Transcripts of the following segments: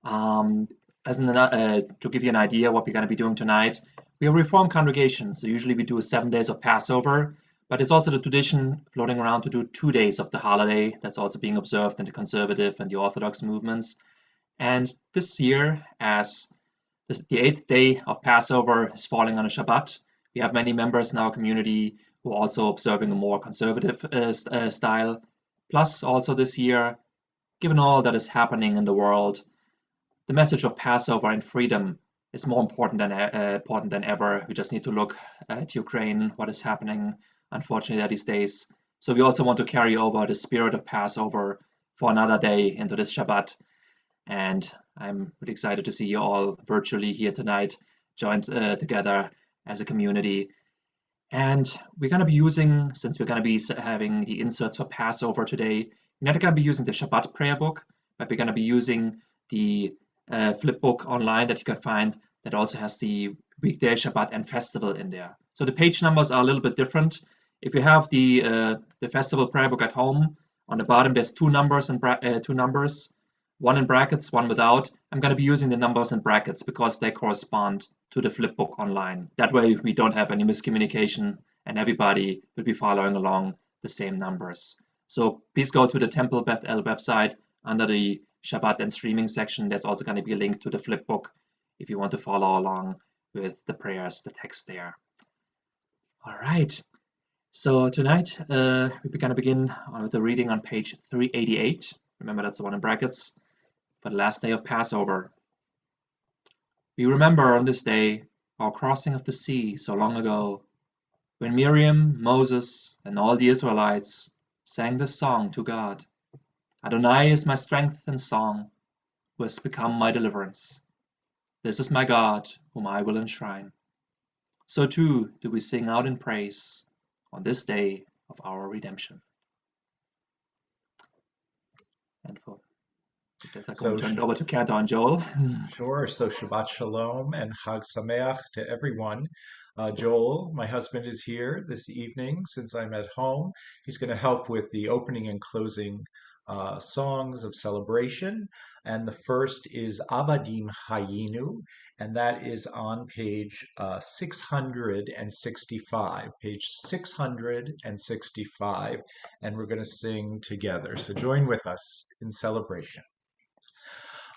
To give you an idea what we're going to be doing tonight, we are a Reformed congregation, so usually we do 7 days of Passover, but it's also the tradition floating around to do 2 days of the holiday. That's also being observed in the conservative and the Orthodox movements. And this year, as the 8th day of Passover is falling on a Shabbat, we have many members in our community who are also observing a more conservative style. Plus, also this year, given all that is happening in the world, the message of Passover and freedom is more important than ever. We just need to look at Ukraine, what is happening, unfortunately, these days. So we also want to carry over the spirit of Passover for another day into this Shabbat. And I'm really excited to see you all virtually here tonight, joined together as a community. And we're going to be using, since we're going to be having the inserts for Passover today, we're not going to be using the Shabbat prayer book, but we're going to be using the flip book online that you can find that also has the weekday, Shabbat, and festival in there. So the page numbers are a little bit different. If you have the festival prayer book at home, on the bottom there's two numbers, one in brackets, one without. I'm going to be using the numbers in brackets because they correspond to the flip book online. That way we don't have any miscommunication and everybody will be following along the same numbers. So please go to the Temple Beth website under the Shabbat and streaming section. There's also going to be a link to the flip book if you want to follow along with the prayers, the text there. All right. So tonight we're going to begin with the reading on page 388. Remember, that's the one in brackets. For the last day of Passover. We remember on this day our crossing of the sea so long ago, when Miriam, Moses, and all the Israelites sang this song to God. Adonai is my strength and song, who has become my deliverance. This is my God, whom I will enshrine. So too do we sing out in praise on this day of our redemption. And for so turn it over to Cantor and Joel. Sure. So Shabbat Shalom and Chag Sameach to everyone. Joel, my husband, is here this evening since I'm at home. He's going to help with the opening and closing songs of celebration. And the first is Avadim Hayinu, and that is on page 665, page 665, and we're going to sing together. So join with us in celebration.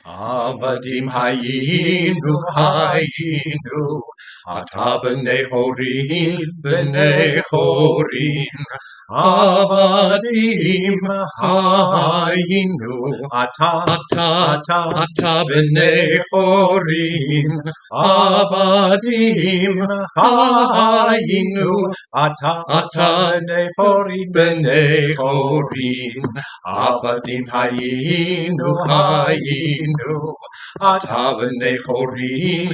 Avadim hayinu hayinu, ata b'nei chorin. Avadim hayinu, ata b'nei chorin. Avadim hayinu, ata b'nei chorin. Avadim hayinu hayinu, ata b'nei chorin.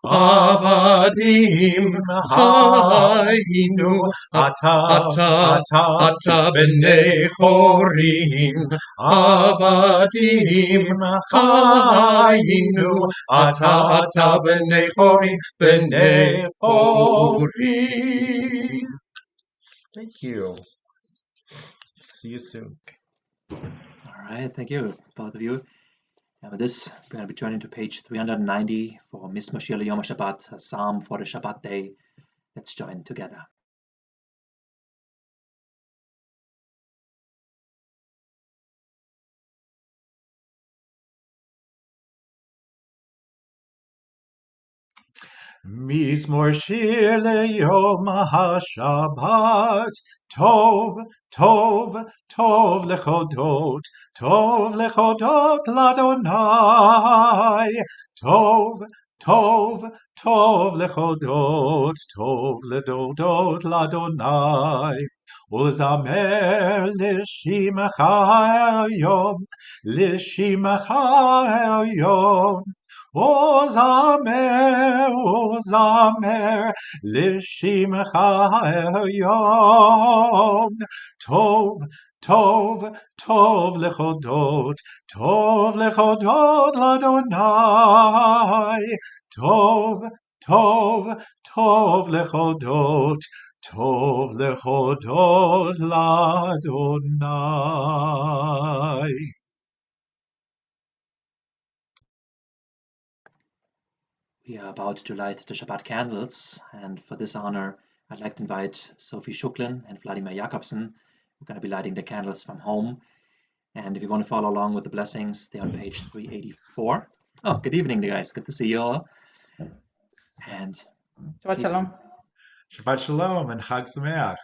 Avadim hayinu, ata b'nei chorin. Avadim hayinu, ata b'nei chorin. Thank you. See you soon. All right, thank you, both of you. And with this, we're going to be turning to page 390 for Mismashir Yom Shabbat, a psalm for the Shabbat day. Let's join together. Mizmor shir leyom haShabbat, tov, tov, tov lechodot, tov lechodot ladonai, tov, tov, tov lechodot, tov ledodot ladonai. Uzamer lishimecha hayom, lishimecha hayom. Ozamer, Ozamer, Lishimcha hayom. Tov, tov, tov lechodot, tov lechodot ladonai. Tov, tov, tov lechodot, tov lechodot ladonai. We are about to light the Shabbat candles, and for this honor, I'd like to invite Sophie Shuklin and Vladimir Jakobsen. We're going to be lighting the candles from home. And if you want to follow along with the blessings, they're on page 384. Oh, good evening, guys. Good to see you all. And Shabbat Shalom. Shabbat Shalom and Chag Sameach.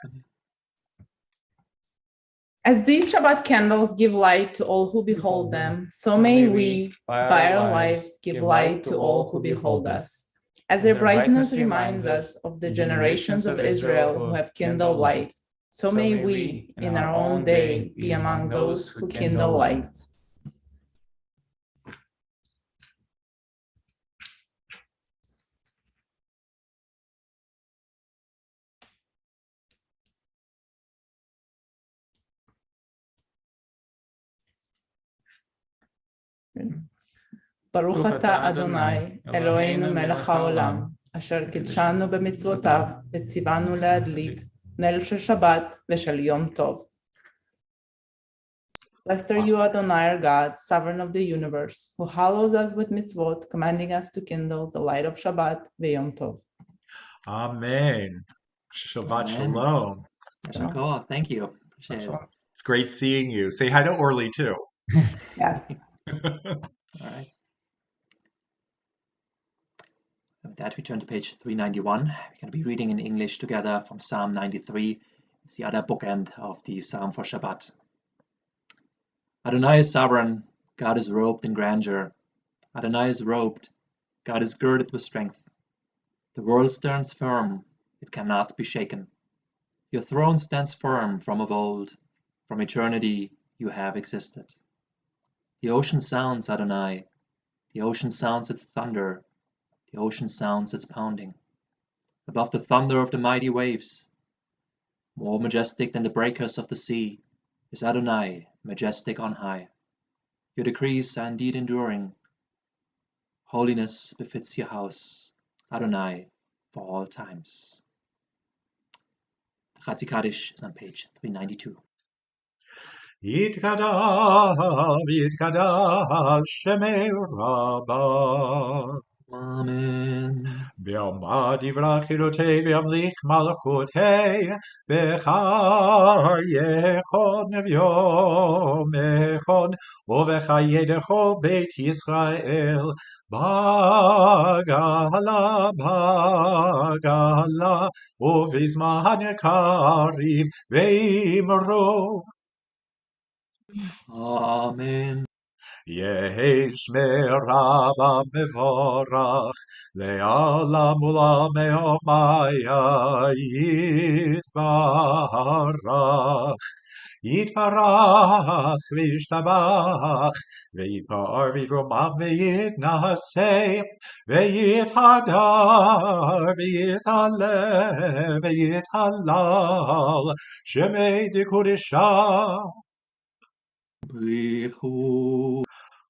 As these Shabbat candles give light to all who behold them, so may we, by our lives, give light to all who behold us. As their brightness reminds us of the generations of Israel who have kindled light, so may we, in our own day, be among those who kindle light. ברוך אתה אדוני, אלוהינו מלך העולם, אשר קידשנו במצוותיו וציוונו להדליק נר של שבת ושל יום טוב. Blessed are you, Adonai, our God, sovereign of the universe, who hallows us with mitzvot, commanding us to kindle the light of Shabbat ve'yom tov. Amen. Shabbat Amen. Shalom. Cool. Thank you. Appreciate it. It's great seeing you. Say hi to Orly too. Yes. All right. With that, we turn to page 391. We're going to be reading in English together from Psalm 93. It's the other bookend of the Psalm for Shabbat. Adonai is sovereign, God is robed in grandeur. Adonai is robed, God is girded with strength. The world stands firm, it cannot be shaken. Your throne stands firm from of old, from eternity you have existed. The ocean sounds, Adonai, the ocean sounds its thunder, the ocean sounds its pounding. Above the thunder of the mighty waves, more majestic than the breakers of the sea, is Adonai, majestic on high. Your decrees are indeed enduring. Holiness befits your house, Adonai, for all times. The Chatzi Kaddish is on page 392. Yitkadash Shemei Rabbah. Amen. Be'amad yivrach chirotei ve'amlich malachotei bechar yechon v'yom echon uvechayedecho beit Yisrael bagala uvizman kariv ve'imro. Amen. Yesh merabah mevorach le'alam ulamei omaya yitbarach yitbarach v'yishtabach v'yipar v'yvromam v'yitnaseh v'yithadar v'yithaleh v'yithalal shemei dikudishah. Brichu.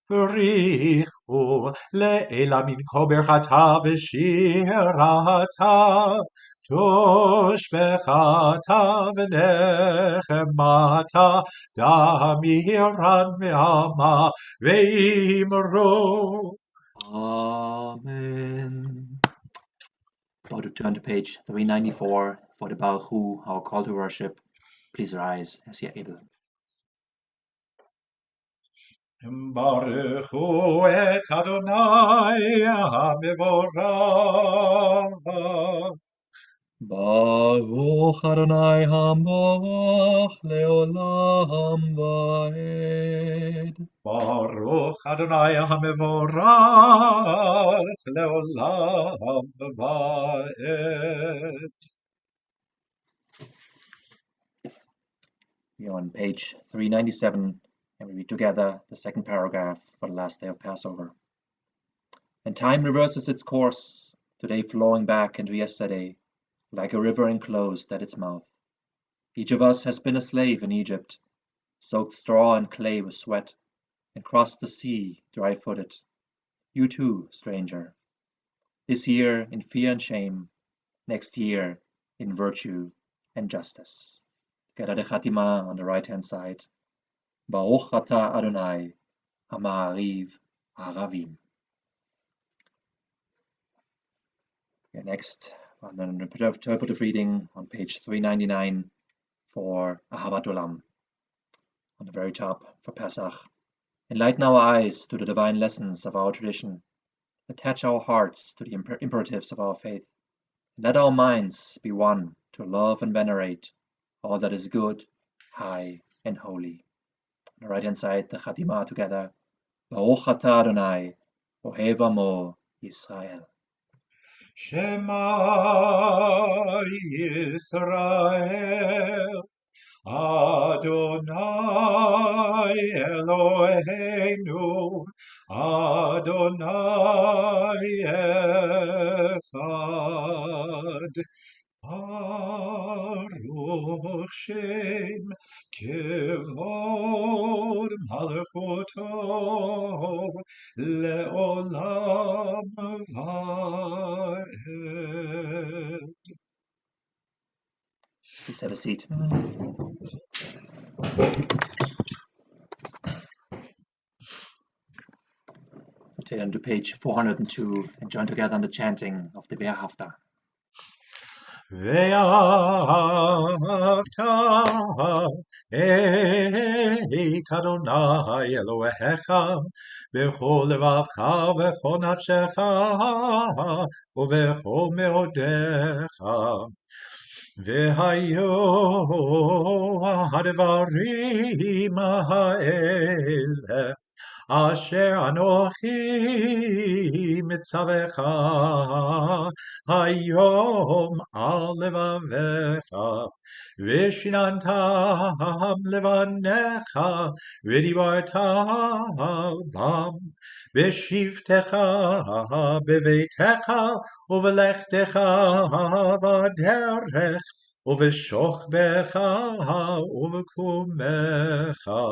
Richu le'ela min koberchata v'shirata toshbechata v'nechemata damiran me'ama ve'imro. Amen. About to turn to page 394 for the Baruch Hu, our call to worship. Please rise as you're able. Baruch hu et Adonai HaMevorach. Baruch Adonai HaMevorach leolam va'ed. Baruch Adonai HaMevorach leolam va'ed. We are on page 397, and we read together the second paragraph for the last day of Passover. And time reverses its course, today flowing back into yesterday, like a river enclosed at its mouth. Each of us has been a slave in Egypt, soaked straw and clay with sweat, and crossed the sea dry-footed. You too, stranger. This year in fear and shame, next year in virtue and justice. Together the Chatima on the right-hand side. Baruch Ata Adonai, Ha'ma'ariv Aravim. Next, on an interpretive reading on page 399 for Ahavat Olam. On the very top for Pesach. Enlighten our eyes to the divine lessons of our tradition. Attach our hearts to the imperatives of our faith. And let our minds be one to love and venerate all that is good, high, and holy. On the right-hand side, the Chatima together. Baruch atah Adonai, Ohev Amo Yisrael. Shema Yisrael, Adonai Eloheinu, Adonai Echad. Baruch Shem Kevod Malchuto Leolam Vaed. Please have a seat. Turn to page 402 and join together in the chanting of the Ve'ahavta. Ve'ahavta et Adonai Elohecha b'chol levavcha v'chol nafshecha u'v'chol meodecha. Ve'hayu ha'devarim ha'eleh Asher Anochi Mitzavecha Hayom Al Levavecha Vishinantam Levanecha Vidivartam Bam Vishivtecha Bevetecha Uvelechtecha Vaderech Uveshochbecha Uvekumecha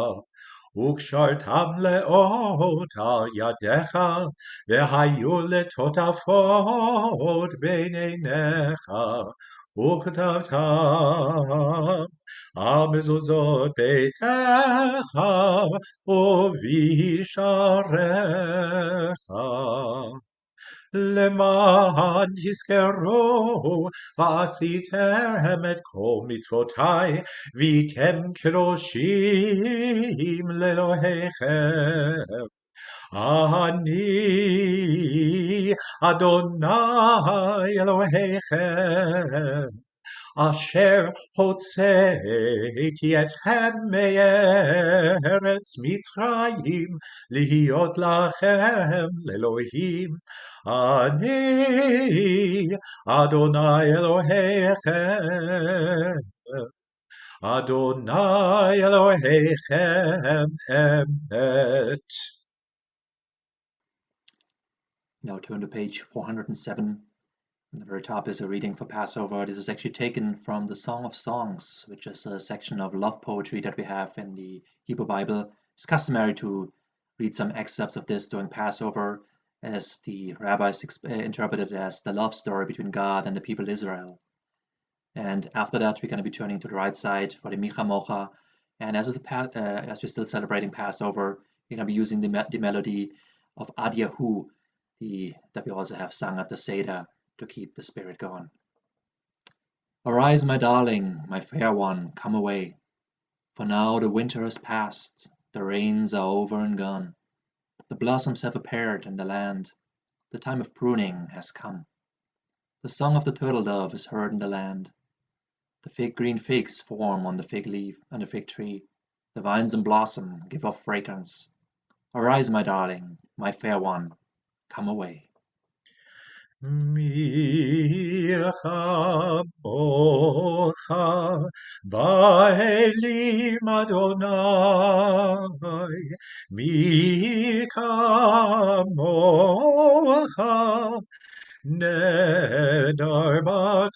Ukshartam leot al yadecha, vehayu letotafot beinenecha, uktavtam al mezuzot beitecha, uvisharecha. Leman tizkeru v'asitem et kol mitzvotai v'item kedoshim lelohechem. Ani Adonai Elohechem Asher hotzeiti etchem me'eretz Mitzrayim lihiot lachem le'Elohim. Ani Adonai Elohechem Adonai Elohechem emet. Now turn to page 407. On the very top is a reading for Passover. This is actually taken from the Song of Songs, which is a section of love poetry that we have in the Hebrew Bible. It's customary to read some excerpts of this during Passover, as the rabbis interpreted it as the love story between God and the people Israel. And after that, we're going to be turning to the right side for the Micha Mocha. And as we're still celebrating Passover, we're going to be using the melody of Ad Yahu, that we also have sung at the Seder, to keep the spirit going. Arise, my darling, my fair one, come away. For now the winter has passed, the rains are over and gone. The blossoms have appeared in the land, the time of pruning has come. The song of the turtle dove is heard in the land. The green figs form on the fig leaf and the fig tree. The vines in blossom give off fragrance. Arise, my darling, my fair one, come away. Micha mocha ba'elim Adonai, Micha mocha nedar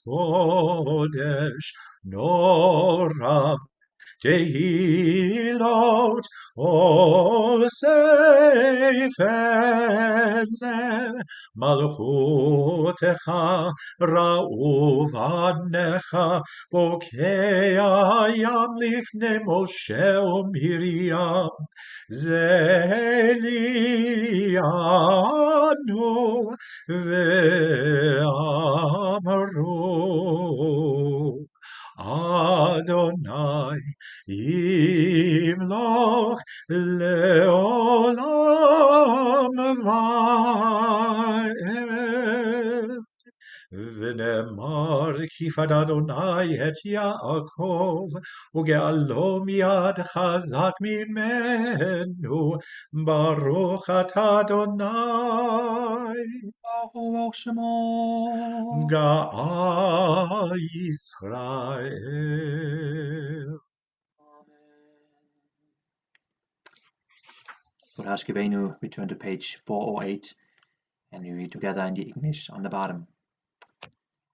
b'kodesh nora. Tehilot osefele malchutecha ra'uvanecha bokea yam lifnei Moshe u'Miriam zelianu ve'anu Adonai yimloch leolam va'ed. ונאמר כי פד אדוני את יעקב וגאלו מיד חזק ממנו ברוך אתה אדוני Baruch Shemo. גאל ישראל. For Hashkevenu, we turn to page 408 and we read together in the English on the bottom.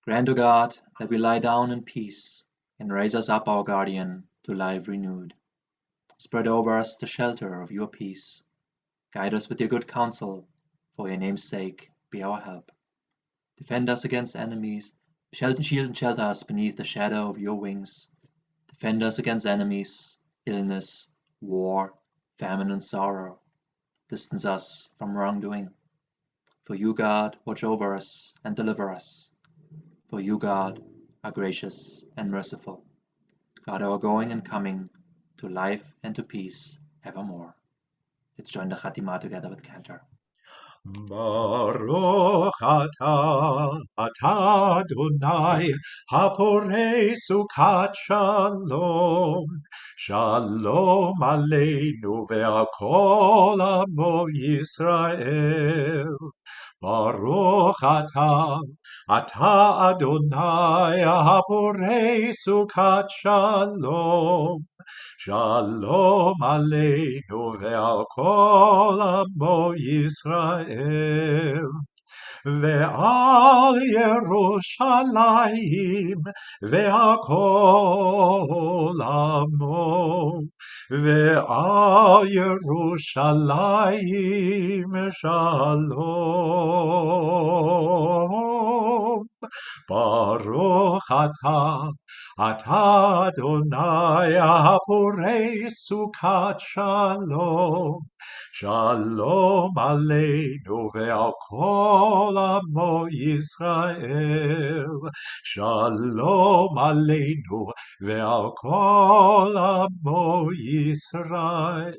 Grant, O God, that we lie down in peace and raise us up, our guardian, to life renewed. Spread over us the shelter of your peace. Guide us with your good counsel, for your name's sake, be our help. Defend us against enemies, shield and shelter us beneath the shadow of your wings. Defend us against enemies, illness, war, famine and sorrow. Distance us from wrongdoing. For you, God, watch over us and deliver us. For you, God, are gracious and merciful. God, our going and coming to life and to peace evermore. Let's join the Chatima together with Cantor. Baruch atah Adonai haporei sukat shalom. Shalom aleinu ve'al kol amo Yisrael. Baruch atah Adonai haporei sukat shalom. Shalom aleinu ve'al kol amo Yisrael. Ve'al Yerushalayim ve'al kol amo. Ve'al Yerushalayim shalom. Baruch atah Adonai haporei sukat shalom. Shalom aleinu ve'al kol amo Yisrael. Shalom aleinu ve'al kol amo Yisrael.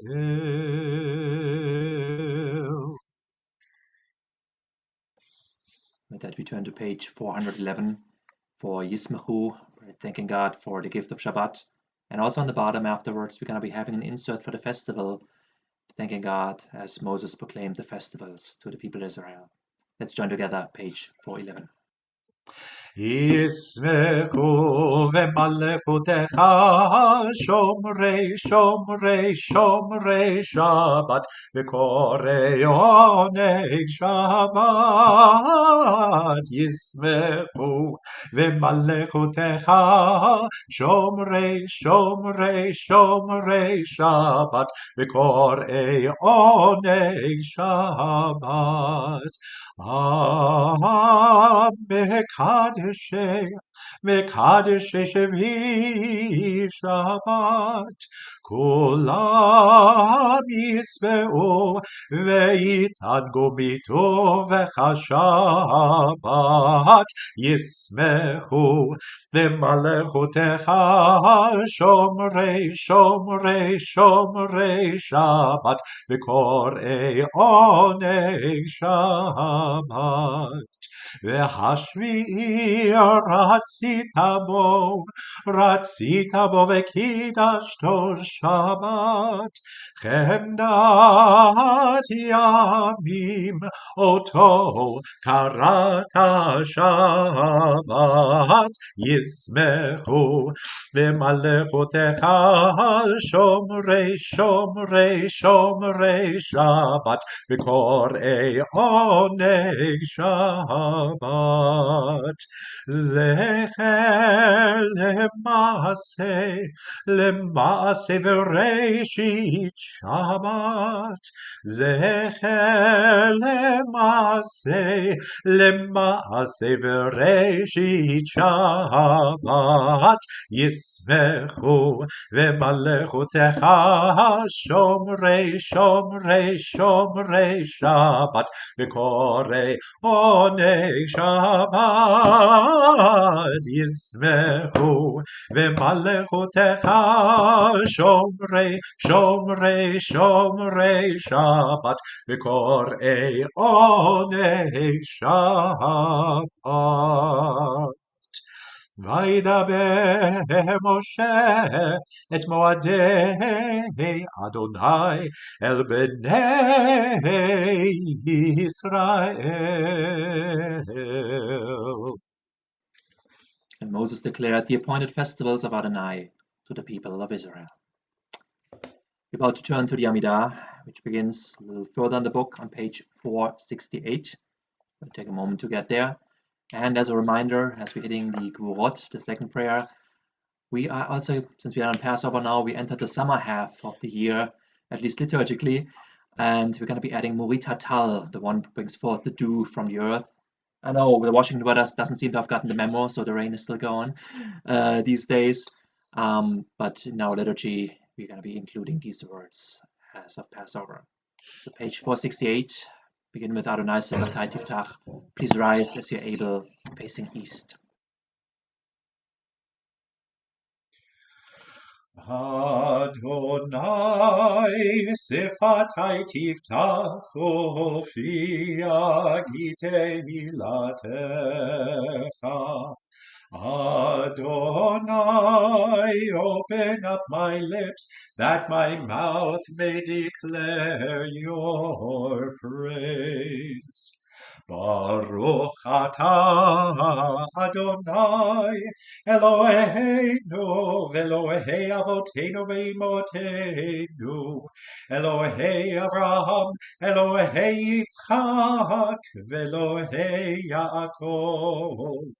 With that, we turn to page 411 for Yismechu, thanking God for the gift of Shabbat. And also on the bottom afterwards, we're going to be having an insert for the festival, thanking God as Moses proclaimed the festivals to the people of Israel. Let's join together, page 411. ישמחו ומלכותך שומרי שומרי שומרי שבת וקוראי עונג שבת. ישמחו ומלכותך שומרי שומרי שומרי שבת וקוראי עונג שבת. מקדשי שבי שבת כולם ישמעו ויתענגו מטובך שבת. ישמחו ומלכותך שומרי שומרי שומרי שבת וקוראי עונג שבת. והשביעי רצית בו וקידשתו שבת. חמדת ימים אותו קראת שבת. ישמחו ומלכותך שומרי שומרי שומרי שבת וקוראי עונג שבת. זכר למעשה v'reshit Shabbat zecher lemase v'reshit Shabbat yismechu v'malechutecha shomrei Shabbat v'korei onei Shabbat yismechu v'malechutecha shomrei Shabbat v'korei onei Shabbat. וידבר משה את מועדי אדוני אל בני ישראל. And Moses declared the appointed festivals of Adonai to the people of Israel. We're about to turn to the Amidah, which begins a little further in the book on page 468. We'll take a moment to get there. And as a reminder, as we're hitting the Gvurot, the second prayer, we are also, since we are on Passover now, we entered the summer half of the year, at least liturgically, and we're going to be adding Morit Hatal, the one who brings forth the dew from the earth. I know the Washington weather doesn't seem to have gotten the memo, so the rain is still going these days. But in our liturgy, we're going to be including these words as of Passover. So page 468, begin with Adonai Sevatai Tiftach. Please rise as you're able, facing east. Adonai Sefatai Tiftach Ophia Giteilatecha. Adonai, open up my lips, that my mouth may declare your praise. Baruch atah Adonai, Eloheinu, Elohei Avoteinu ve'imotenu, Elohei Avraham, Elohei Yitzchak, Elohei Yaakov.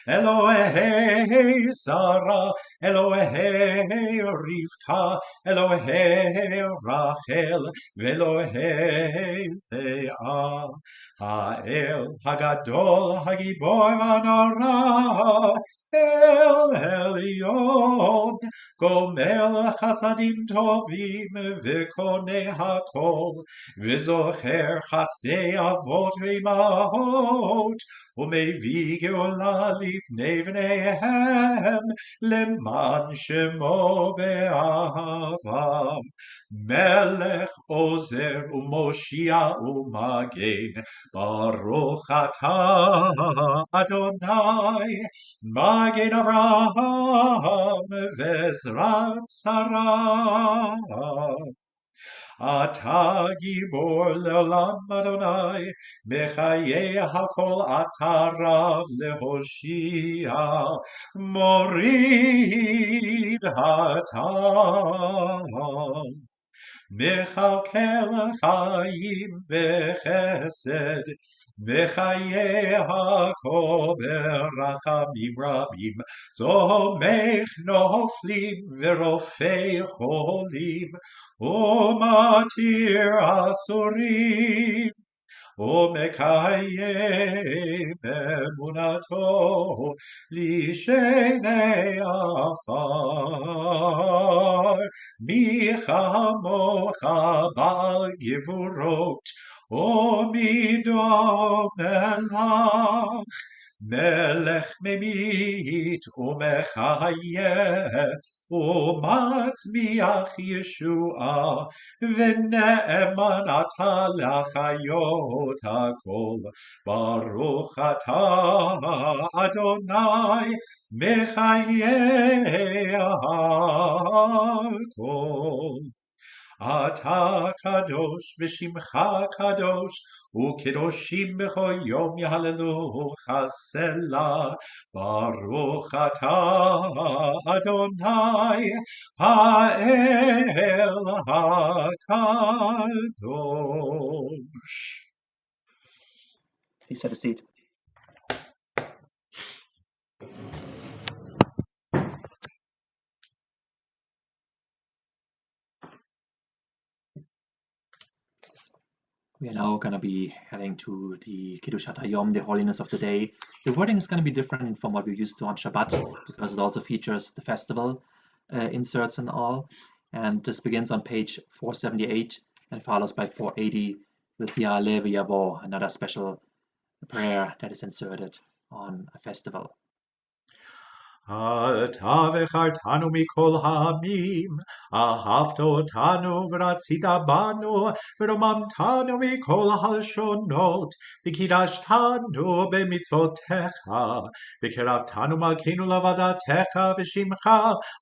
Elohei Sarah, Elohei Rivka, Elohei Rachel, Elohei Leah. Ha'el Hagadol Hagibor Anara, El Elyon, Gomer Chasadim Tovim, V'konei Hakol, V'zocher Chasdei Avot V'imahot, Umevi Geola Lifnei V'neihem, Leman Shemo Be'ahavam, Melech Ozer Umoshia Umagen, Baruch atah Adonai, Magen Avraham Vezrat Sarah. Ata Gibor Leolam Adonai, Mechaye Hakol Atarav Lehoshia, Morid Hatam. Mechalkel Chaim Bechesed, Mechaye Hakol Berachamim Rabim, Zomech Noflim Verofei Cholim, Umatir Asurim, Umekayem Emunato Lishenei Afar, Michamocha Bal Givurot, Umido Melach, Melech Memit Umechayeh, Umatzmiach Yeshua, V'ne'eman ata lachayot hakol, Baruch atah Adonai, Mechayeh hakol. Ata kadosh v'shimcha kadosh, u'kedoshim b'chol yom yahalelucha selah. Baruch atah Adonai, ha'el hakadosh. Please have a seat. We are now going to be heading to the Kiddushat Hayom, the holiness of the day. The wording is going to be different from what we're used to on Shabbat because it also features the festival inserts and all. And this begins on page 478 and follows by 480 with the Alev Yavo, another special prayer that is inserted on a festival. אתה וחרתנו מכל העמים, אהבת אותנו ורצית בנו, ורוממתנו מכל הלשונות, וקידשתנו במצוותיך, וקרבתנו מלכנו לעבודתך ושמך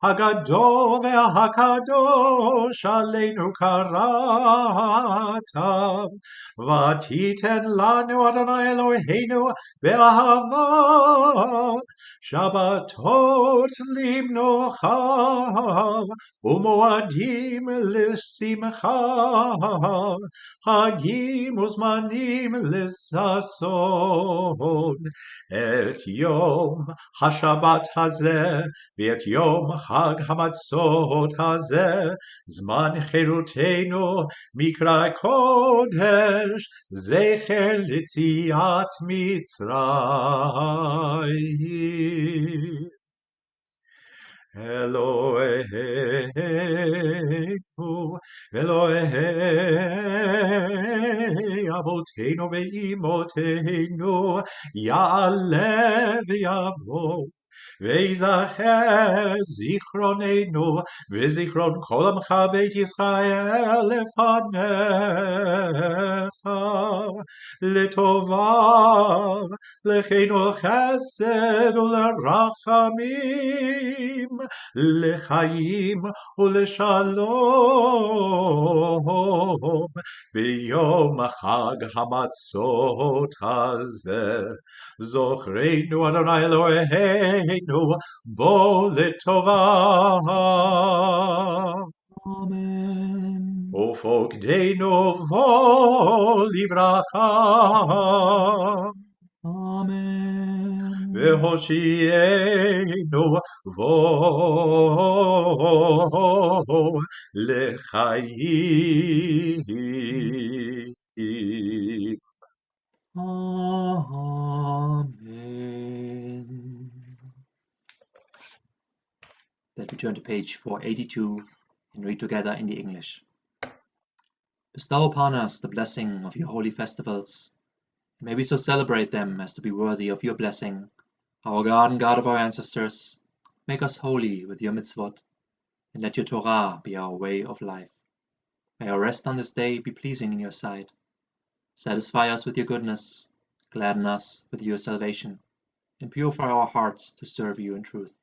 הגדול והקדוש עלינו קראת. ותיתן לנו אדוני אלוהינו באהבה שבתות למנוחה ומועדים לשמחה, חגים וזמנים לששון. את יום השבת הזה ואת יום חג המצות הזה, זמן חירותנו מקרא קודש, זכר ליציאת מצרים. אלוהינו, אלוהי אבותינו ואימותינו, יעלה ויבוא ויזכר זיכרוננו וזיכרון כל עמך בית ישראל לפניך, לטובה, לחנו חסד ולרחמים, לחיים ולשלום, ביום חג המצות הזה. זוכרנו אדוני אלוהינו בו לטובה. Amen. ופוקדנו בו לברכה. Amen. והושיענו בו לחיים. Amen. Then we turn to page 482 and read together in the English. Bestow upon us the blessing of your holy festivals, and may we so celebrate them as to be worthy of your blessing. Our God and God of our ancestors, make us holy with your mitzvot, and let your Torah be our way of life. May our rest on this day be pleasing in your sight. Satisfy us with your goodness, gladden us with your salvation, and purify our hearts to serve you in truth.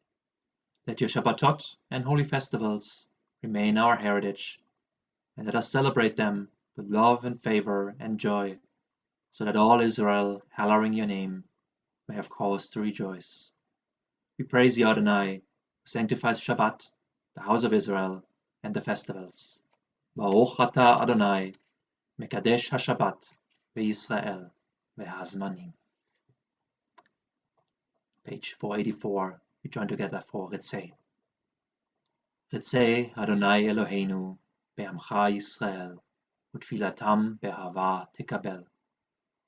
Let your Shabbatot and holy festivals remain our heritage, and let us celebrate them with love and favor and joy, so that all Israel, hallowing your name, may have cause to rejoice. We praise you, Adonai, who sanctifies Shabbat, the house of Israel, and the festivals. Baruch atah Adonai, mekadesh ha-Shabbat ve'Yisrael ve'hazmanim. Page 484. We join together for Ritzei. Ritzei Adonai Eloheinu be'amcha Yisrael utfilatam be'ahava tikabel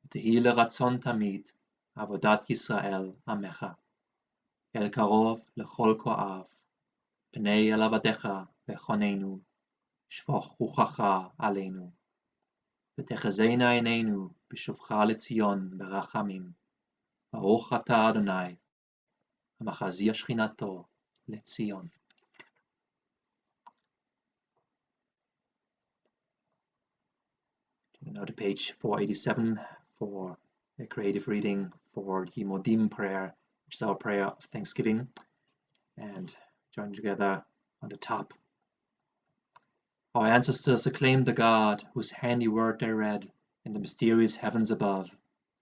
v'tehi leratzon tamid avodat Yisrael amecha el karov lechol ko'av pnei el avadecha v'chonenu shvoch ruchacha aleinu v'techezena eineinu b'shuvcha letzion berachamim Baruch atah Adonai המחזיע שכינתו לציון. Now to page 487 for a creative reading for the Modim prayer, which is our prayer of thanksgiving, and join together on the top. Our ancestors acclaimed the God whose handiwork they read in the mysterious heavens above,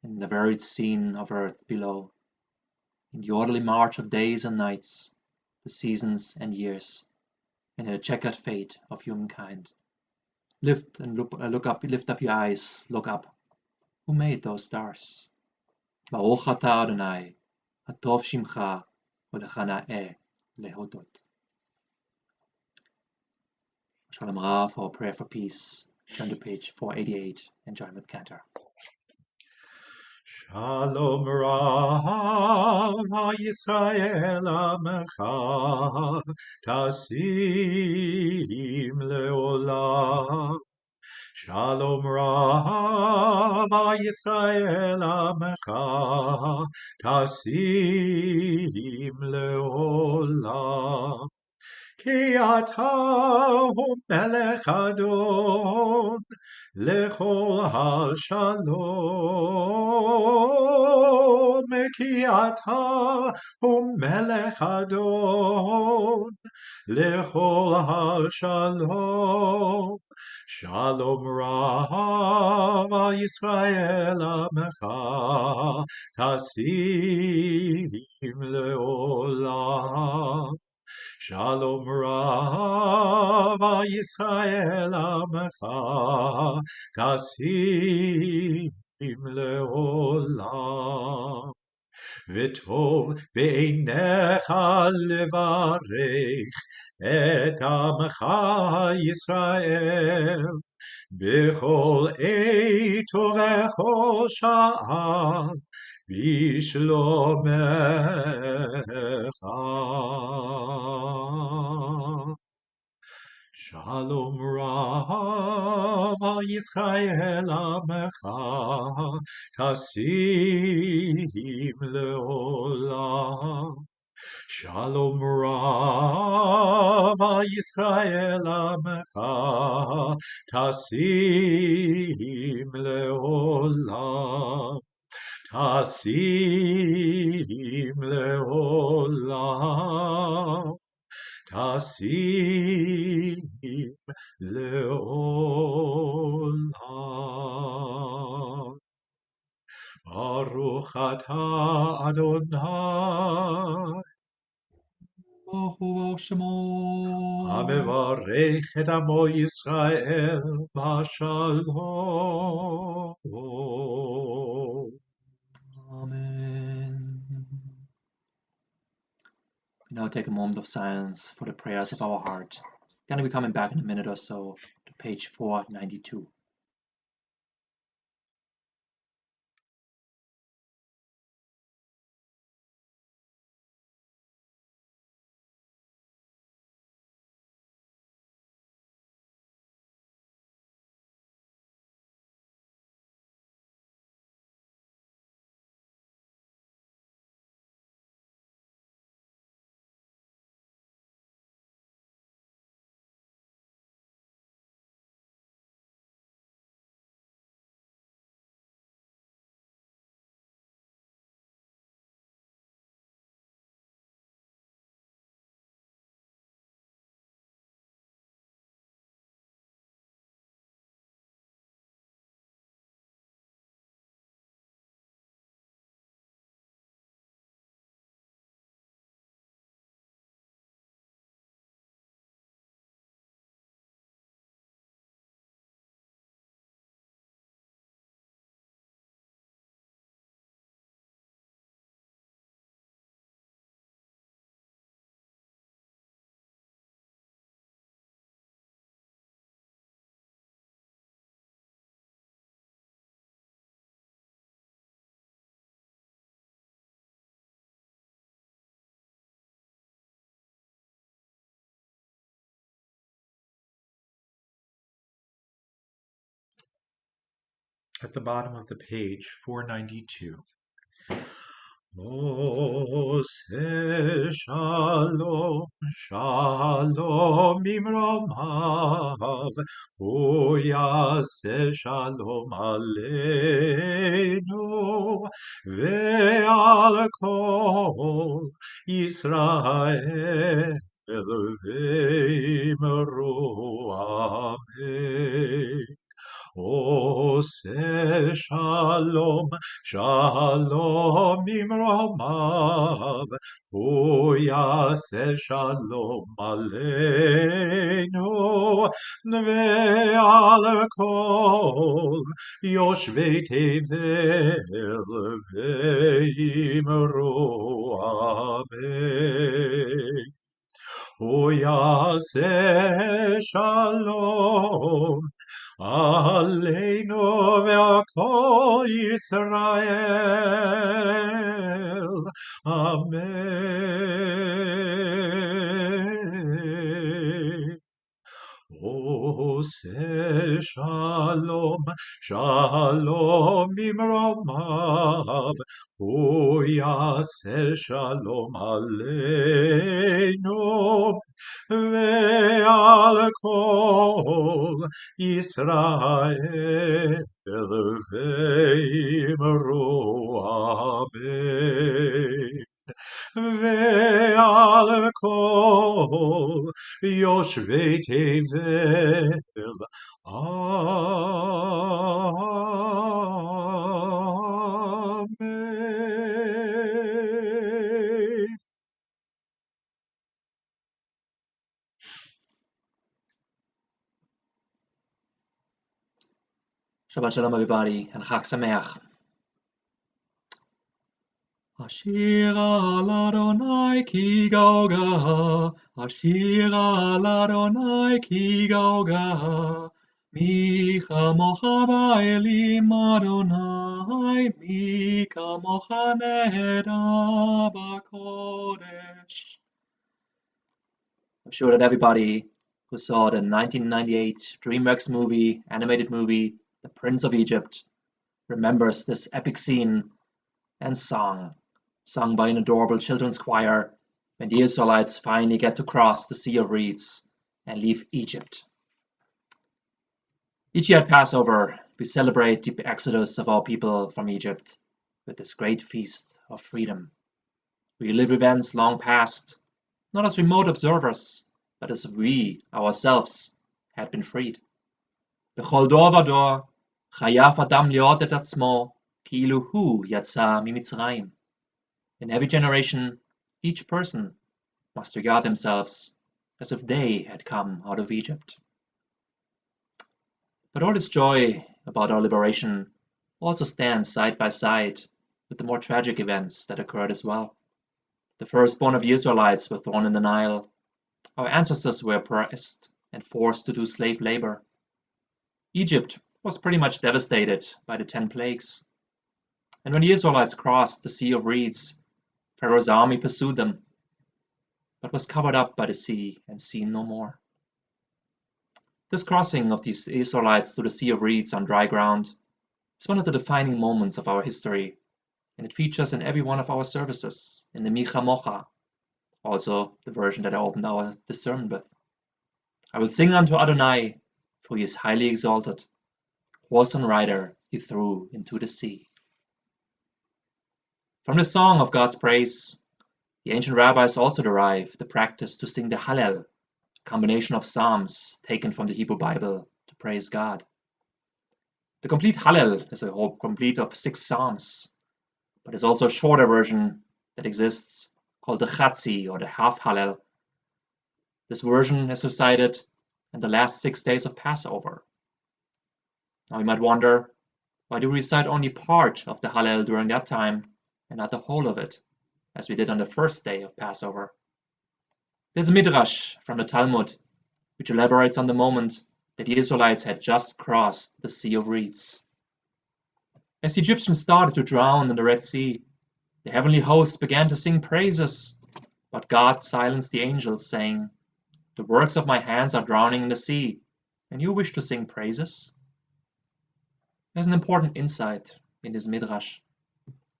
in the varied scene of earth below. In the orderly march of days and nights, the seasons and years, and in the checkered fate of humankind. Lift up your eyes, look up. Who made those stars? Baruch atah Adonai, hatov shimcha, u'lechana'eh lehodot. Shalom Rav for prayer for peace turn to page 488 and join with Cantor. Shalom Rav Yisrael Amecha Tasim Leolam. Shalom Rav Yisrael Amecha Tasim Leolam. Ki ata hu melech adon lechol hashalom. Ki ata hu melech adon lechol hashalom. Shalom Rav Yisrael Amecha Tasim Leolam. Shalom Rav Yisrael Amecha Tasim Leolam. V'tov b'einecha levarech et Amecha Yisrael b'chol eit uv'chol sha'ah b'shlomecha. Shalom Rav Yisrael Amecha Tasim Leolam. Shalom Rav Yisrael Amecha Tasim Leolam. Tasim Leolam. Tasim Leolam. Baruch atah Adonai Baruch Shemo. Hamevarech et amo Yisrael b'shalom. Amen. We now take a moment of silence for the prayers of our heart. Gonna be coming back in a minute or so to page 492. At the bottom of the page, 492. Ose shalom, shalom imromav, uyase shalom aleinu, ve'al kol Yisrael ve'imru amen. Ose shalom, shalom imromav, uyase shalom aleinu, ve'al kol yoshvei tevel ve'imru amen. Uyase shalom Aleinu ve'akol Yisrael. Amen. Ose shalom, shalom imromav, hu yaseh shalom aleinu, ve'al kol Yisrael ve'imru amen. ועל כל יושבי תבל אמן. Shabbat Shalom, everybody, and Chag Sameach. Ashir al Adonai ki gauga, Ashir al Adonai ki gauga, mi chamocha ba'elim Adonai, mi kamocha neheda b'kodesh. I'm sure that everybody who saw the 1998 DreamWorks movie, animated movie, The Prince of Egypt, remembers this epic scene and song, sung by an adorable children's choir, when the Israelites finally get to cross the Sea of Reeds and leave Egypt. Each year at Passover, we celebrate the exodus of our people from Egypt with this great feast of freedom. We relive events long past, not as remote observers, but as we ourselves had been freed. B'chol dor v'dor, chayaf adam liot et atzmo, ki'ilu hu yatsa mimitzrayim. In every generation, each person must regard themselves as if they had come out of Egypt. But all this joy about our liberation also stands side by side with the more tragic events that occurred as well. The firstborn of the Israelites were thrown in the Nile. Our ancestors were oppressed and forced to do slave labor. Egypt was pretty much devastated by the 10 plagues. And when the Israelites crossed the Sea of Reeds, Pharaoh's army pursued them, but was covered up by the sea and seen no more. This crossing of these Israelites through the Sea of Reeds on dry ground is one of the defining moments of our history, and it features in every one of our services, in the Micha Mocha, also the version that I opened this sermon with. I will sing unto Adonai, for he is highly exalted. Horse and rider he threw into the sea. From the song of God's praise, the ancient rabbis also derive the practice to sing the Hallel, a combination of psalms taken from the Hebrew Bible to praise God. The complete Hallel is a whole complete of 6 psalms, but there's also a shorter version that exists called the Chatzi, or the half Hallel. This version is recited in the last 6 days of Passover. Now you might wonder, why do we recite only part of the Hallel during that time and not the whole of it, as we did on the first day of Passover? There's a midrash from the Talmud, which elaborates on the moment that the Israelites had just crossed the Sea of Reeds. As the Egyptians started to drown in the Red Sea, the heavenly host began to sing praises, but God silenced the angels, saying, "The works of my hands are drowning in the sea, and you wish to sing praises?" There's an important insight in this midrash.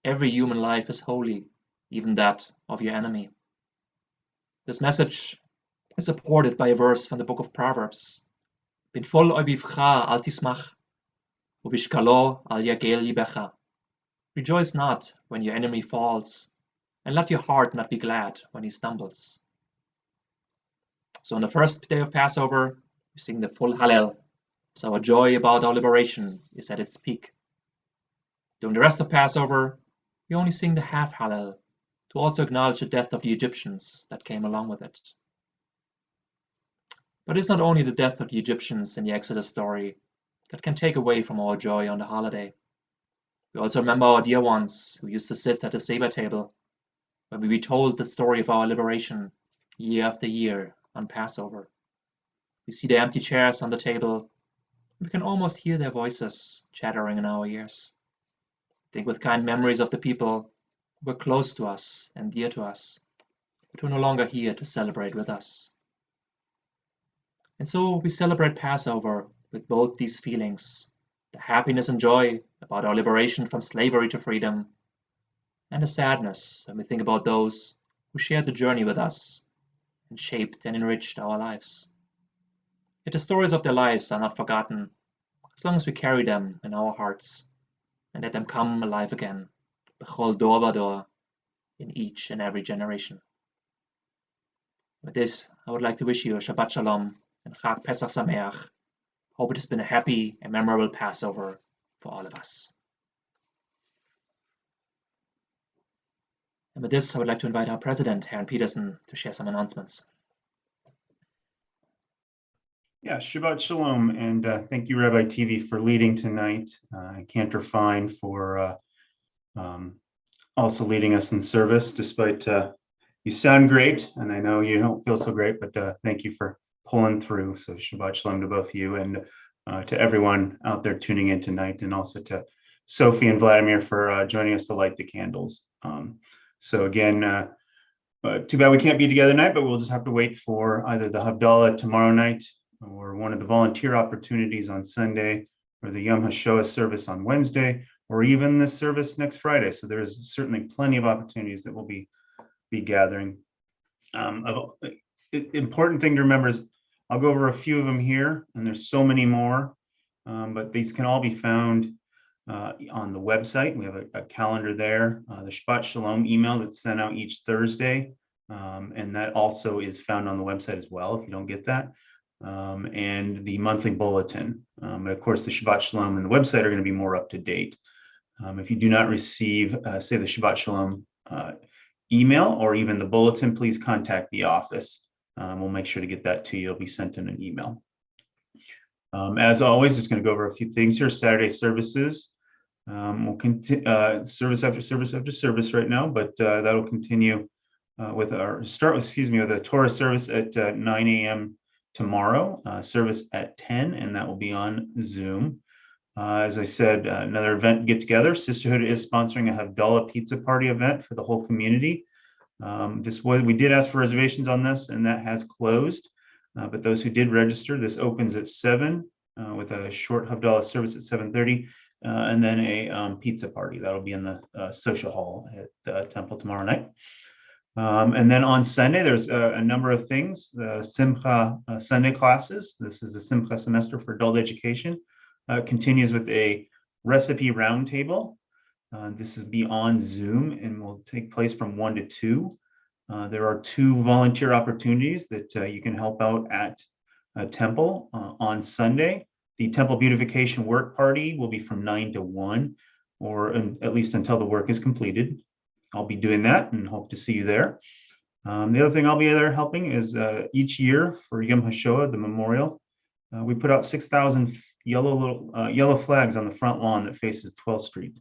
Every human life is holy, even that of your enemy. This message is supported by a verse from the book of Proverbs. B'nfol oivivcha al tismach, uvishkalo al yagel libecha. Rejoice not when your enemy falls, and let your heart not be glad when he stumbles. So on the first day of Passover, we sing the full Hallel, so our joy about our liberation is at its peak. During the rest of Passover, we only sing the half Hallel to also acknowledge the death of the Egyptians that came along with it. But it's not only the death of the Egyptians in the Exodus story that can take away from our joy on the holiday. We also remember our dear ones who used to sit at the Seder table when we retold the story of our liberation year after year on Passover. We see the empty chairs on the table. We can almost hear their voices chattering in our ears. Think with kind memories of the people who were close to us and dear to us, but who are no longer here to celebrate with us. And so we celebrate Passover with both these feelings, the happiness and joy about our liberation from slavery to freedom, and the sadness when we think about those who shared the journey with us and shaped and enriched our lives. Yet the stories of their lives are not forgotten as long as we carry them in our hearts and let them come alive again, b'chol dor v'dor, in each and every generation. With this, I would like to wish you a Shabbat Shalom and Chag Pesach Sameach. Hope it has been a happy and memorable Passover for all of us. And with this, I would like to invite our president, Herrn Peterson, to share some announcements. Yeah, Shabbat Shalom, and thank you, Rabbi TV, for leading tonight. Cantor Fine for also leading us in service, despite you sound great, and I know you don't feel so great, but thank you for pulling through. So Shabbat Shalom to both you and to everyone out there tuning in tonight, and also to Sophie and Vladimir for joining us to light the candles. So again, too bad we can't be together tonight, but we'll just have to wait for either the Havdalah tomorrow night or one of the volunteer opportunities on Sunday, or the Yom HaShoah service on Wednesday, or even the service next Friday. So there's certainly plenty of opportunities that we'll be gathering. Important thing to remember is I'll go over a few of them here, and there's so many more, but these can all be found on the website. We have a calendar there, the Shabbat Shalom email that's sent out each Thursday, and that also is found on the website as well if you don't get that. And the monthly bulletin. But of course, the Shabbat Shalom and the website are going to be more up to date. If you do not receive, say, the Shabbat Shalom email or even the bulletin, please contact the office. We'll make sure to get that to you. It'll be sent in an email. As always, just going to go over a few things here. Saturday services. We'll continue service after service after service right now, but that'll continue with a Torah service at 9 a.m. tomorrow, service at 10, and that will be on Zoom. As I said, another event get together. Sisterhood is sponsoring a Havdalah pizza party event for the whole community. We did ask for reservations on this, and that has closed. But those who did register, this opens at 7 with a short Havdalah service at 7:30, and then a pizza party that'll be in the social hall at the Temple tomorrow night. And then on Sunday, there's a number of things. The Simcha Sunday classes. This is the Simcha semester for adult education. Continues with a recipe roundtable. This is beyond Zoom and will take place from 1 to 2. There are 2 volunteer opportunities that you can help out at Temple on Sunday. The Temple Beautification Work Party will be from 9 to 1, or at least until the work is completed. I'll be doing that and hope to see you there. The other thing I'll be there helping is each year for Yom HaShoah, the memorial, we put out 6,000 yellow flags on the front lawn that faces 12th Street.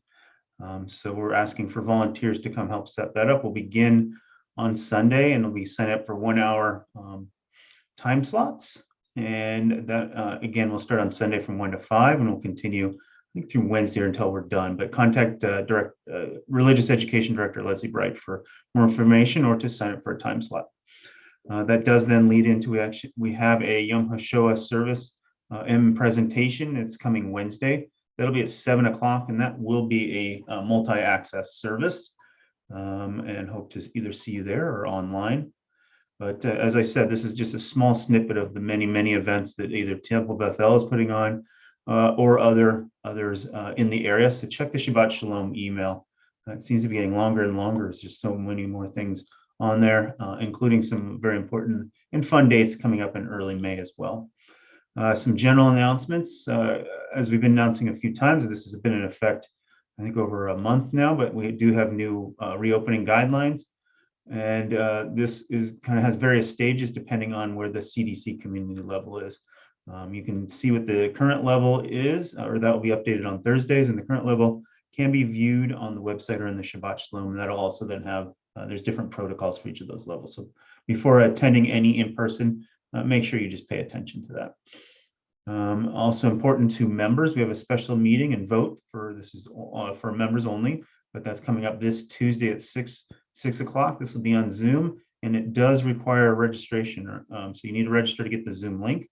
So we're asking for volunteers to come help set that up. We'll begin on Sunday, and we'll be signed up for 1-hour time slots. And that, again, we'll start on Sunday from 1 to 5, and we'll continue I think through Wednesday until we're done, but contact Religious Education Director Leslie Bright for more information or to sign up for a time slot. That does then lead into we have a Yom HaShoah service and presentation. It's coming Wednesday. That'll be at 7 o'clock, and that will be a multi-access service, and hope to either see you there or online. But as I said, this is just a small snippet of the many, many events that either Temple Beth is putting on or others in the area. So check the Shabbat Shalom email. It seems to be getting longer and longer. There's just so many more things on there, including some very important and fun dates coming up in early May as well. Some general announcements. As we've been announcing a few times, this has been in effect, I think, over a month now, but we do have new reopening guidelines. And this has various stages depending on where the CDC community level is. You can see what the current level is, or that will be updated on Thursdays, and the current level can be viewed on the website or in the Shabbat Shalom. That'll also then have, there's different protocols for each of those levels. So before attending any in-person, make sure you just pay attention to that. Also important to members, we have a special meeting and vote for, this is for members only, but that's coming up this Tuesday at 6 o'clock. This will be on Zoom, and it does require registration. So you need to register to get the Zoom link.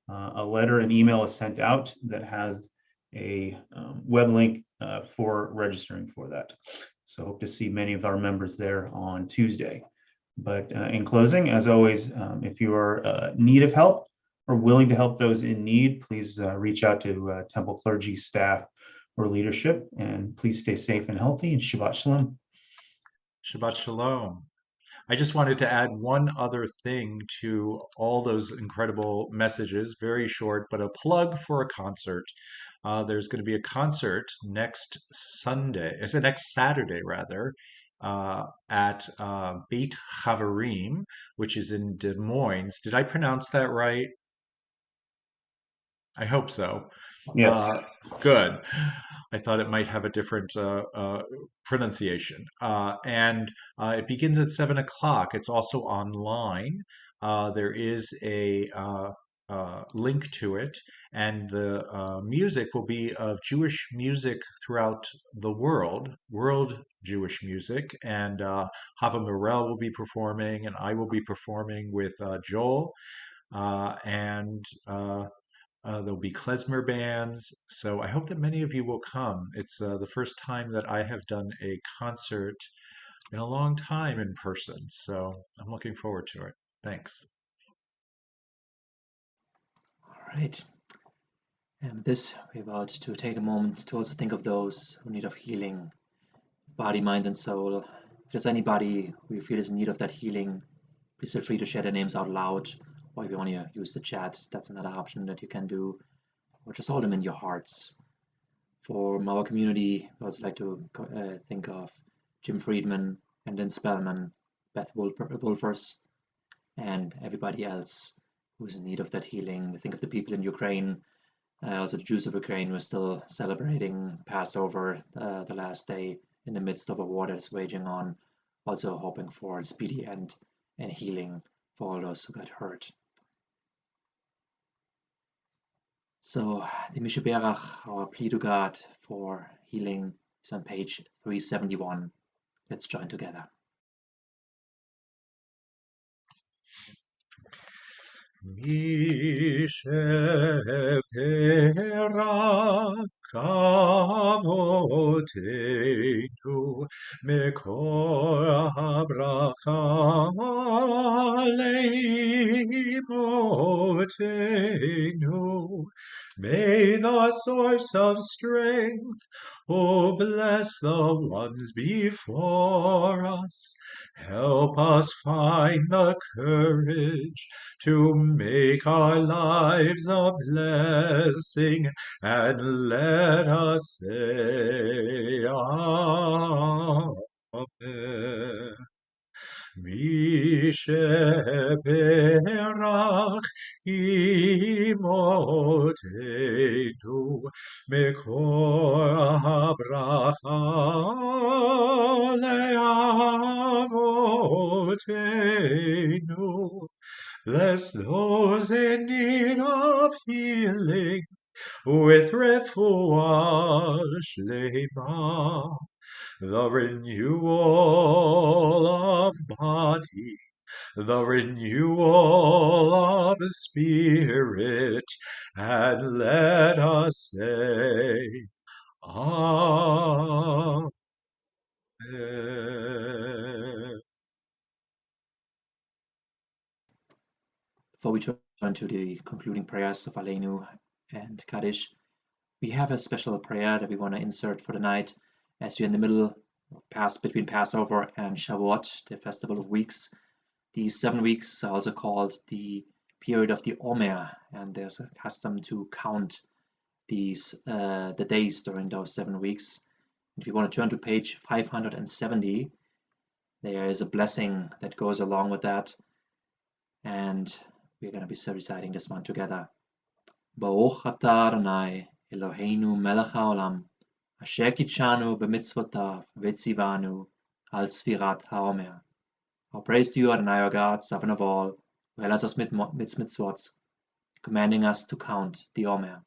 A letter and email is sent out that has a web link for registering for that. So hope to see many of our members there on Tuesday. But in closing, as always, if you are in need of help or willing to help those in need, please reach out to Temple clergy, staff, or leadership. And please stay safe and healthy, and Shabbat Shalom. Shabbat Shalom. I just wanted to add one other thing to all those incredible messages, very short, but a plug for a concert. There's going to be a concert next Saturday rather, at Beit Havarim, which is in Des Moines. Did I pronounce that right? I hope so. Yes. Good. I thought it might have a different pronunciation. And it begins at 7 o'clock. It's also online. There is a link to it, and the music will be of Jewish music throughout the world Jewish music. And Hava Morel will be performing, and I will be performing with Joel. And there'll be klezmer bands, so I hope that many of you will come. It's the first time that I have done a concert in a long time in person, so I'm looking forward to it. Thanks. All right. And with this, we're about to take a moment to also think of those who need of healing, body, mind, and soul. If there's anybody who you feel is in need of that healing, please feel free to share their names out loud, or if you want to use the chat, that's another option that you can do, or just hold them in your hearts. For our community, I also like to think of Jim Friedman, and Lynn Spellman, Beth Wolfers, and everybody else who's in need of that healing. We think of the people in Ukraine, also the Jews of Ukraine who are still celebrating Passover the last day in the midst of a war that is waging on, also hoping for a speedy end and healing for all those who got hurt. So the Mishaberach, our plea to God for healing, is on page 371. Let's join together. Mishaberach avoteinu mekor habracha leimoteinu. May the source of strength, oh, bless the ones before us. Help us find the courage to make our lives a blessing, and let us say Amen. Mishaberach imoteinu mekor habracha leavoteinu. Bless those in need of healing with refuah shlema, the renewal of body, the renewal of spirit, and let us say Amen. Before we turn to the concluding prayers of Aleinu and Kaddish, we have a special prayer that we want to insert for the night as we're in the middle of between Passover and Shavuot, the Festival of Weeks. These 7 weeks are also called the period of the Omer, and there's a custom to count these the days during those 7 weeks. If you want to turn to page 570, there is a blessing that goes along with that, and we're going to be reciting this one together. Baruch atah Adonai Eloheinu melech haolam, asher kitshanu b'mitzvotav v'tzivanu al sfirat haomer. All praise to you, Adonai, our God, sovereign of all, who held us mit mitzvot, commanding us to count the Omer.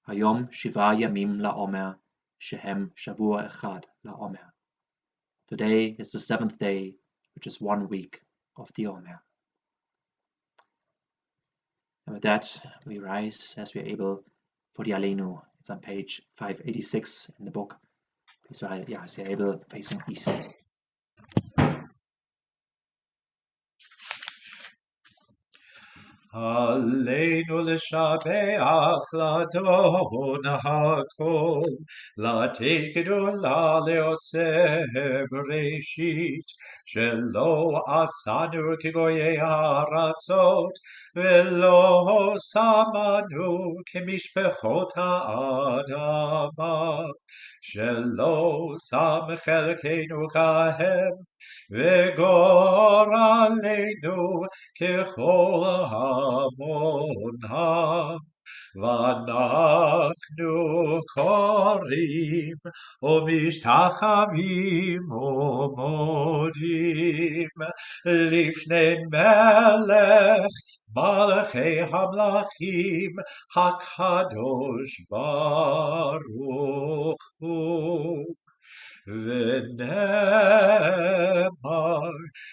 Hayom Shiva Yamim LaOmer, Shehem Shavua Echad LaOmer. Today is the 7th day, which is 1 week of the Omer. And with that, we rise as we are able for the Aleinu. It's on page 586 in the book. Please rise, as you're able, facing east. Aleinu l'shabeach l'adon ha'kol, l'atei gedola le'otzeh bereshit, shelo asanu kegoyei ha'aratzot, velo samanu kemishpechot ha'adama, shelo sam chelkeinu kahem, וגורלנו ככל המונם, ואנחנו קוראים ומשתחווים ומודים לפני מלך מלכי המלכים הקדוש ברוך הוא. ונאמר,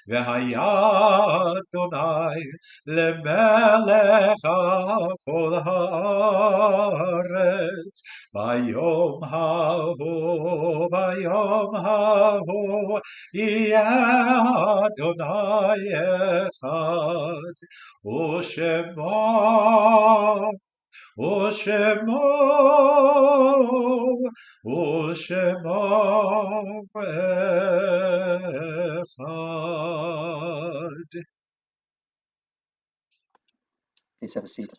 והיה אדוני למלך על כל הארץ, ביום ההוא יהיה אדוני אחד, ושמו אחד. Please have a seat.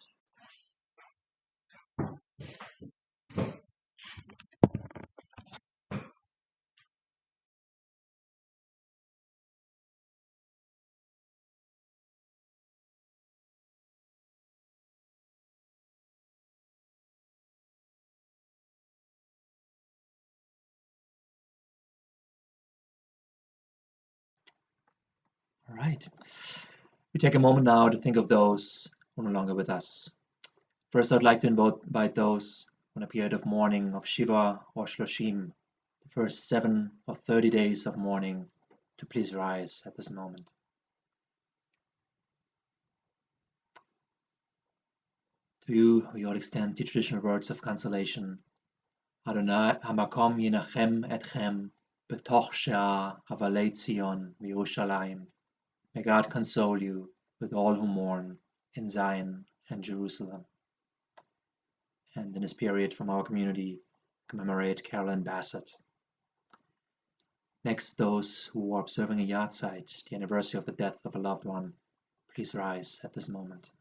All right. We take a moment now to think of those who are no longer with us. First, I'd like to invite those on a period of mourning of Shiva or Shloshim, the first 7 or 30 days of mourning, to please rise at this moment. To you, we all extend the traditional words of consolation. Adonai hamakom yinachem etchem betoch she'ah avalei Tzion v'Yerushalayim. May God console you with all who mourn in Zion and Jerusalem. And in this period from our community, commemorate Carolyn Bassett. Next, those who are observing a yahrzeit, the anniversary of the death of a loved one, please rise at this moment.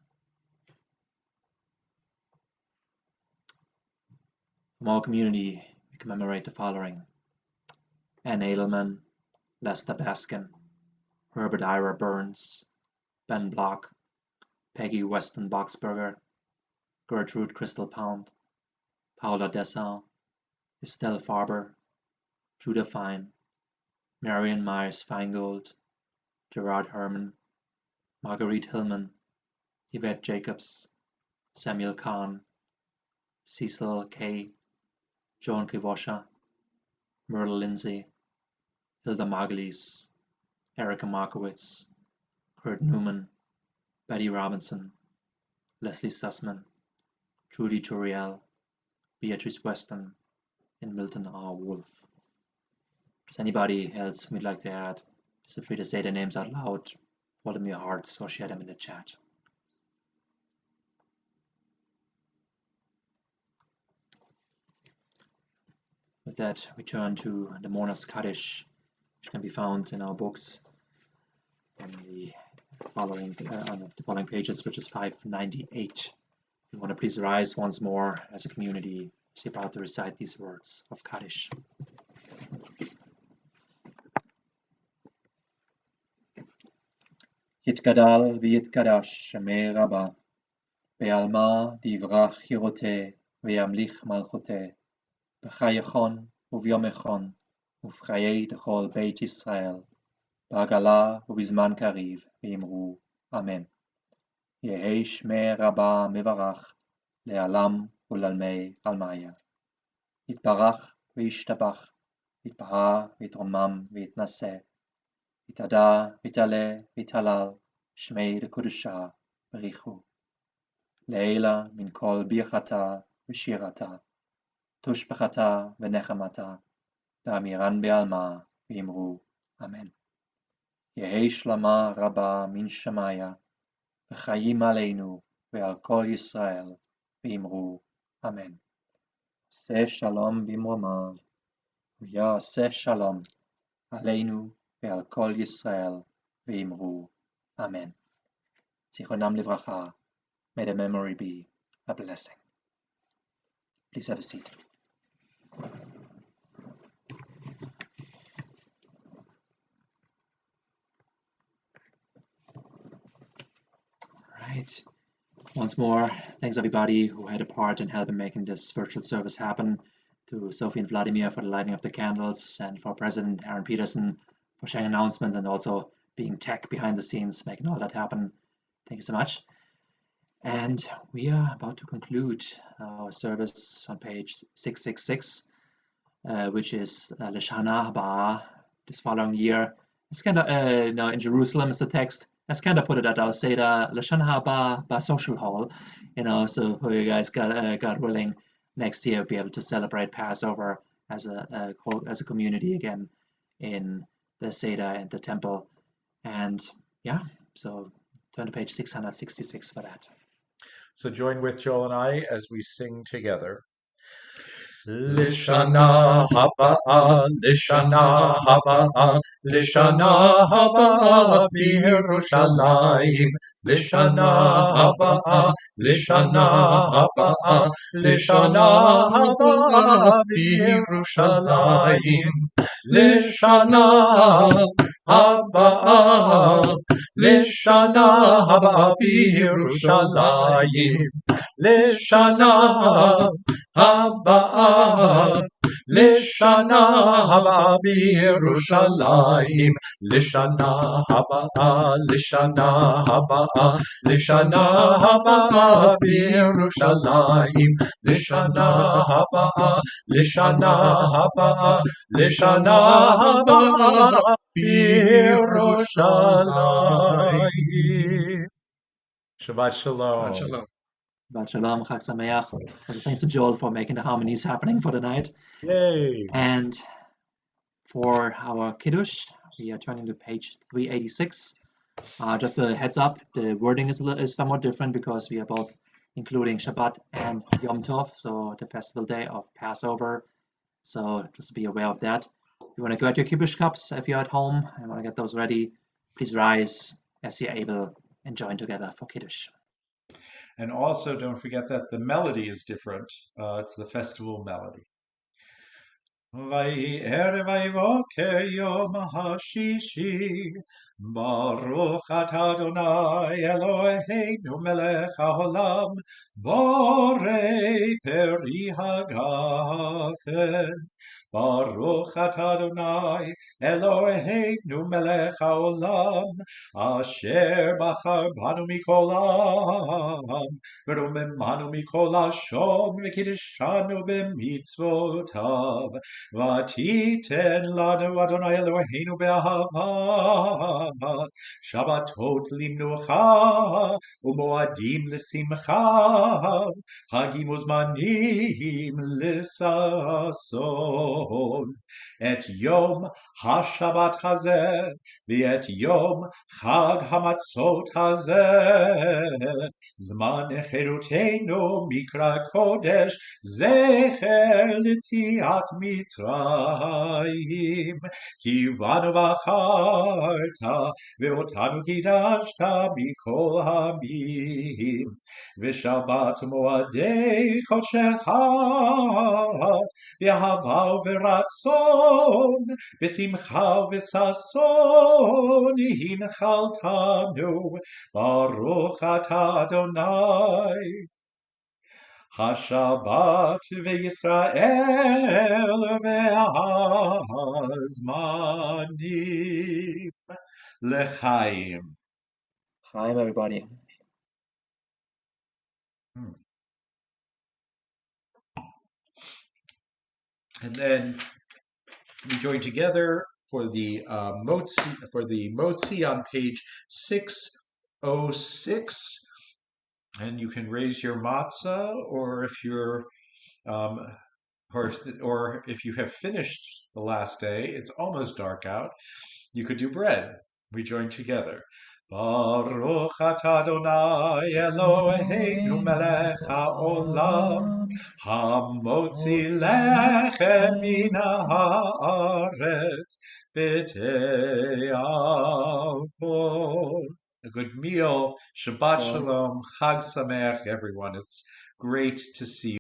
From our community, we commemorate the following: Ann Edelman, Lester Baskin, Herbert Ira Burns, Ben Block, Peggy Weston Boxberger, Gertrude Crystal Pound, Paula Dessau, Estelle Farber, Judah Fine, Marion Myers Feingold, Gerard Herman, Marguerite Hillman, Yvette Jacobs, Samuel Kahn, Cecil Kay, Joan Kivosha, Myrtle Lindsay, Hilda Margulies, Erica Markowitz, Kurt Newman, Betty Robinson, Leslie Sussman, Trudy Turiel, Beatrice Weston, and Milton R. Wolf. Does anybody else we'd like to add? Feel free to say their names out loud, hold them in your hearts, or share them in the chat. With that, we turn to the Mourner's Kaddish, which can be found in our books on the following pages, which is 598. We want to please rise once more as a community as you're about to recite these words of Kaddish. יתגדל ויתקדש שמי רבה, בעלמא דברך חירותה וימליך מלכותה, בחייכון וביומכון ובחיי דכל בית ישראל, בעגלה ובזמן קריב, ואמרו אמן. יהי שמי רבה מברך, לעלם ולעלמי עלמיה. יתברך וישתבח, יתפאר ויתרומם ויתנשא, יתהדר ויתעלה ויתהלל, שמי דקדושה בריחו. לעילה מן כל ברכתה ושירתה, תושבחתה ונחמתה, ואמירן בעלמה ואמרו אמן. יהי שלמה רבה מן שמיה, וחיים עלינו ועל כל ישראל, ואמרו אמן. עשה שלום במרומיו, ויעשה שלום עלינו ועל כל ישראל, ואמרו אמן. זיכרונם לברכה. May the memory be a blessing. Please have a seat. Right. Once more, thanks everybody who had a part in helping making this virtual service happen. To Sophie and Vladimir for the lighting of the candles, and for President Aaron Peterson for sharing announcements and also being tech behind the scenes, making all that happen. Thank you so much. And we are about to conclude our service on page 666, which is Leshana Haba, this following year. It's kind of, in Jerusalem is the text. Let's kind of put it at our Seder, Leshana Haba Social Hall, so for you guys, God willing, next year be able to celebrate Passover as a community again in the Seder and the temple. And yeah, so turn to page 666 for that. So join with Joel and I as we sing together. Lishana haba, Lishana haba, Lishana haba b'Yerushalayim. Lishana haba, Lishana haba, Lishana haba b'Yerushalayim. Lishana haba, Lishana haba b'Yerushalayim. Lishana haba, Lishana haba b'Yerushalayim. Lishana haba, Lishana haba, Lishana haba b'Yerushalayim. Lishana haba, Lishana haba, Lishana haba b'Yerushalayim. Shabbat shalom. Shabbat shalom. Shabbat shalom, Chag Sameach. Thanks to Joel for making the harmonies happening for the night. Yay. And for our Kiddush, we are turning to page 386. Just a heads up, the wording is somewhat different because we are both including Shabbat and Yom Tov, so the festival day of Passover. So just be aware of that. If you want to go at your Kiddush cups, if you're at home and want to get those ready, please rise as you're able and join together for Kiddush. And also don't forget that the melody is different. It's the festival melody. Va'erev va'voker yom hashishi, Baruch atah Adonai Eloheinu melech haolam, borei peri hagafen. Baruch atah Adonai Eloheinu melech haolam, asher bachar banu mikol ha'am, v'romemanu mikol hashon, v'kiddeshanu b'mitzvotav. Vatiten lanu Adonai Eloheinu be'ahava, Shabbatot limnucha, umoadim l'simcha, hagim uzmanim l'sason. Et yom ha-Shabbat hazeh, v'et yom chag hamatzot hazeh, zman cherutenu mikra kodesh, zecher l'tziat Mitzrayim, ki vanu v'acharta, ve'otanu kidashta mikol hamim, v'shabbat moadei kodshecha, v'ahava v'ratzon, v'simcha v'sason, hinchaltanu, Baruch atah Adonai. HaShabbat veYisrael ve'azmanim lechaim. Chaim, everybody. And then we join together for the motzi on page 606. And you can raise your matzah, or if you're or if you have finished the last day, it's almost dark out, you could do bread. We join together. Baruch atah Adonai Eloheinu melech haolam hamotzi lechem mina haaretz b'tei avot. A good meal. Shabbat shalom. Chag sameach, everyone. It's great to see you.